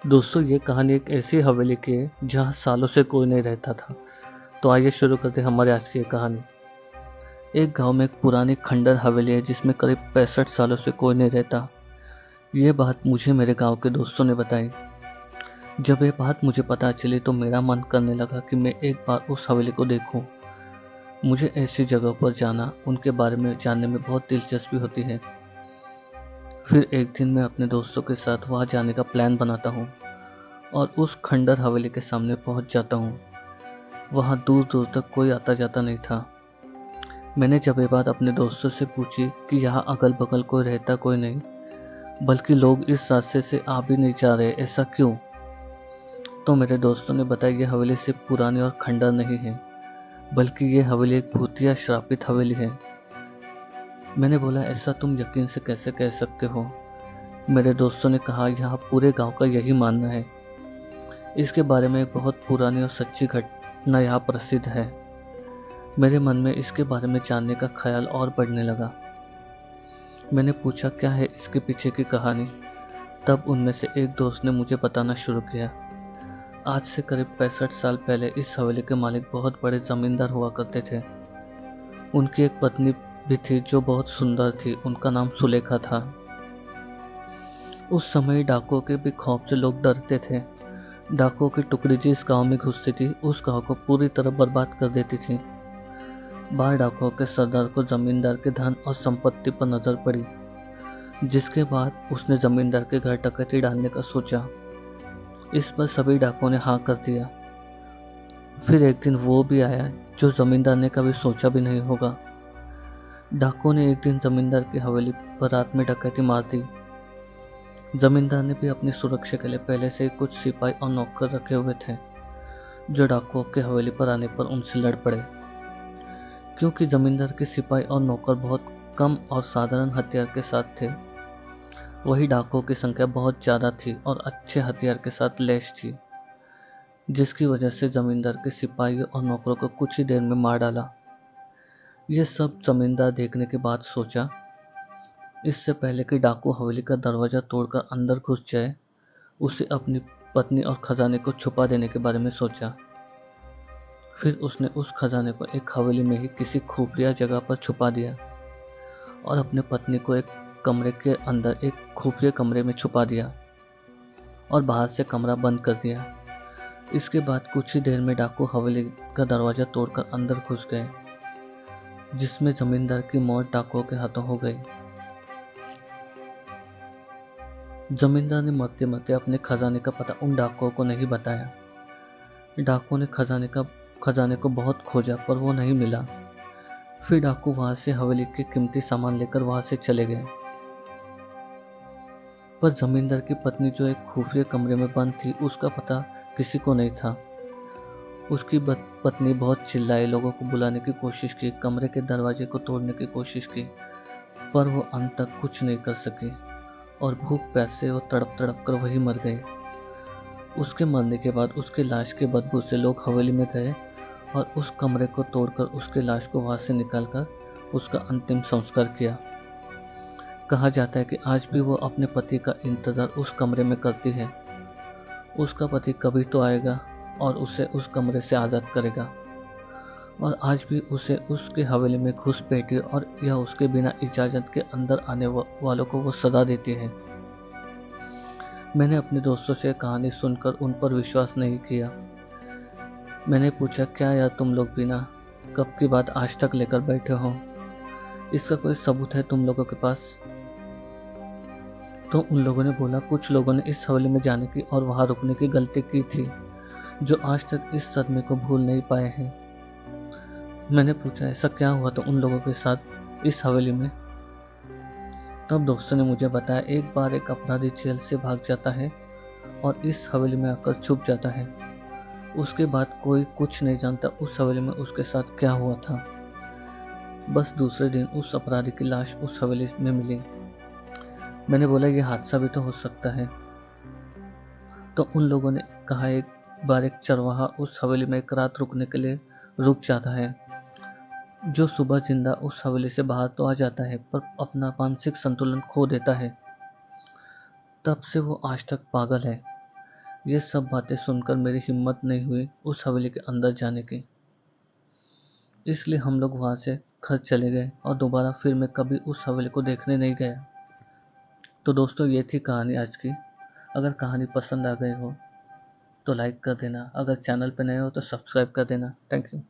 दोस्तों, ये कहानी एक ऐसी हवेली की है जहाँ सालों से कोई नहीं रहता था। तो आइए शुरू करते हैं हमारी आज की ये कहानी। एक गांव में एक पुरानी खंडर हवेली है जिसमें करीब 65 सालों से कोई नहीं रहता। ये बात मुझे मेरे गांव के दोस्तों ने बताई। जब ये बात मुझे पता चली तो मेरा मन करने लगा कि मैं एक बार उस हवेली को देखूं। मुझे ऐसी जगह पर जाना, उनके बारे में जानने में बहुत दिलचस्पी होती है। फिर एक दिन मैं अपने दोस्तों के साथ वहाँ जाने का प्लान बनाता हूँ और उस खंडर हवेली के सामने पहुँच जाता हूँ। वहाँ दूर दूर तक कोई आता जाता नहीं था। मैंने जब ये बात अपने दोस्तों से पूछी कि यहाँ अगल बगल कोई रहता कोई नहीं, बल्कि लोग इस रास्ते से आ भी नहीं जा रहे, ऐसा क्यों? तो मेरे दोस्तों ने बताया ये हवेली सिर्फ पुरानी और खंडर नहीं है, बल्कि ये हवेली एक भूतिया श्रापित हवेली है। मैंने बोला, ऐसा तुम यकीन से कैसे कह सकते हो? मेरे दोस्तों ने कहा, यहाँ पूरे गांव का यही मानना है। इसके बारे में एक बहुत पुरानी और सच्ची घटना यहाँ प्रसिद्ध है। मेरे मन में इसके बारे में जानने का ख्याल और बढ़ने लगा। मैंने पूछा, क्या है इसके पीछे की कहानी? तब उनमें से एक दोस्त ने मुझे बताना शुरू किया। आज से करीब 65 साल पहले इस हवेली के मालिक बहुत बड़े जमींदार हुआ करते थे। उनकी एक पत्नी भी थी जो बहुत सुंदर थी। उनका नाम सुलेखा था। उस समय डाकुओं के भी खौफ से लोग डरते थे। डाकुओं की टुकड़ी जिस गांव में घुसती थी उस गांव को पूरी तरह बर्बाद कर देती थी। बाहर डाकुओं के सरदार को जमींदार के धन और संपत्ति पर नजर पड़ी, जिसके बाद उसने जमींदार के घर डकैती डालने का सोचा। इस पर सभी डाकुओं ने हाँ कर दिया। फिर एक दिन वो भी आया जो जमींदार ने कभी सोचा भी नहीं होगा। डाकुओं ने एक दिन जमींदार की हवेली पर रात में डकैती मार दी। जमींदार ने भी अपनी सुरक्षा के लिए पहले से ही कुछ सिपाही और नौकर रखे हुए थे, जो डाकुओं की हवेली पर आने पर उनसे लड़ पड़े। क्योंकि जमींदार के सिपाही और नौकर बहुत कम और साधारण हथियार के साथ थे, वही डाकुओं की संख्या बहुत ज्यादा थी और अच्छे हथियार के साथ लैस थी, जिसकी वजह से जमींदार के सिपाहियों और नौकरों को कुछ ही देर में मार डाला। ये सब जमींदार देखने के बाद सोचा, इससे पहले कि डाकू हवेली का दरवाजा तोड़कर अंदर घुस जाए, उसे अपनी पत्नी और खजाने को छुपा देने के बारे में सोचा। फिर उसने उस खजाने को एक हवेली में ही किसी खुफिया जगह पर छुपा दिया और अपने पत्नी को एक कमरे के अंदर एक खुफिया कमरे में छुपा दिया और बाहर से कमरा बंद कर दिया। इसके बाद कुछ ही देर में डाकू हवेली का दरवाजा तोड़कर अंदर घुस गए, जिसमें जमींदार की मौत डाकुओं के हाथों हो गई। जमींदार ने मरते मरते अपने खजाने का पता उन डाकुओं को नहीं बताया। डाकुओं ने खजाने को बहुत खोजा पर वो नहीं मिला। फिर डाकू वहां से हवेली के कीमती सामान लेकर वहां से चले गए। पर जमींदार की पत्नी जो एक खुफिया कमरे में बंद थी, उसका पता किसी को नहीं था। उसकी पत्नी बहुत चिल्लाई, लोगों को बुलाने की कोशिश की, कमरे के दरवाजे को तोड़ने की कोशिश की, पर वो अंत तक कुछ नहीं कर सकी और भूख प्यास से वो तड़प तड़प कर वही मर गई। उसके मरने के बाद उसकी लाश के बदबू से लोग हवेली में गए और उस कमरे को तोड़कर उसके लाश को वहां से निकालकर उसका अंतिम संस्कार किया। कहा जाता है कि आज भी वो अपने पति का इंतजार उस कमरे में करती है। उसका पति कभी तो आएगा और उसे उस कमरे से आज़ाद करेगा, और आज भी उसे उसके हवेली में घुस बैठी और यह उसके बिना इजाज़त के अंदर आने वालों को वो सदा देती है। मैंने अपने दोस्तों से कहानी सुनकर उन पर विश्वास नहीं किया। मैंने पूछा, क्या यार तुम लोग बिना कब की बात आज तक लेकर बैठे हो? इसका कोई सबूत है तुम लोगों के पास? तो उन लोगों ने बोला, कुछ लोगों ने इस हवेली में जाने की और वहां रुकने की गलती की थी, जो आज तक इस सदमे को भूल नहीं पाए हैं। मैंने पूछा, ऐसा क्या हुआ था उन लोगों के साथ इस हवेली में? तब दोस्तों ने मुझे बताया, एक बार एक अपराधी जेल से भाग जाता है और इस हवेली में आकर छुप जाता है। उसके बाद कोई कुछ नहीं जानता उस हवेली में उसके साथ क्या हुआ था। बस दूसरे दिन उस अपराधी की लाश उस हवेली में मिली। मैंने बोला, यह हादसा भी तो हो सकता है। तो उन लोगों ने कहा, एक बार एक चरवाहा उस हवेली में एक रात रुकने के लिए रुक जाता है, जो सुबह जिंदा उस हवेली से बाहर तो आ जाता है पर अपना मानसिक संतुलन खो देता है। तब से वो आज तक पागल है। ये सब बातें सुनकर मेरी हिम्मत नहीं हुई उस हवेली के अंदर जाने की। इसलिए हम लोग वहाँ से घर चले गए और दोबारा फिर मैं कभी उस हवेली को देखने नहीं गया। तो दोस्तों, ये थी कहानी आज की। अगर कहानी पसंद आ गई हो तो लाइक कर देना, अगर चैनल पर नए हो तो सब्सक्राइब कर देना। Thank you.